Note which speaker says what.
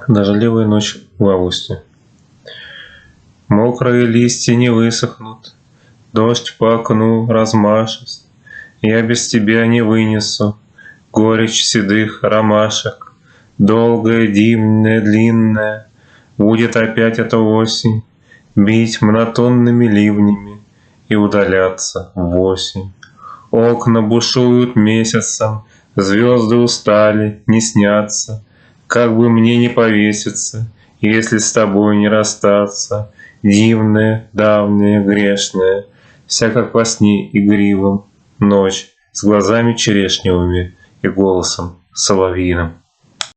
Speaker 1: Дождливая ночь в августе. Мокрые листья не высохнут, дождь по окну размашист. Я без тебя не вынесу горечь седых ромашек. Долгая, димная, длинная будет опять эта осень бить монотонными ливнями и удаляться в осень. Окна бушуют месяцем, звезды устали, не снятся. Как бы мне не повеситься, если с тобой не расстаться, дивная, давняя, грешная, вся как во сне игривом, ночь с глазами черешневыми и голосом соловьиным.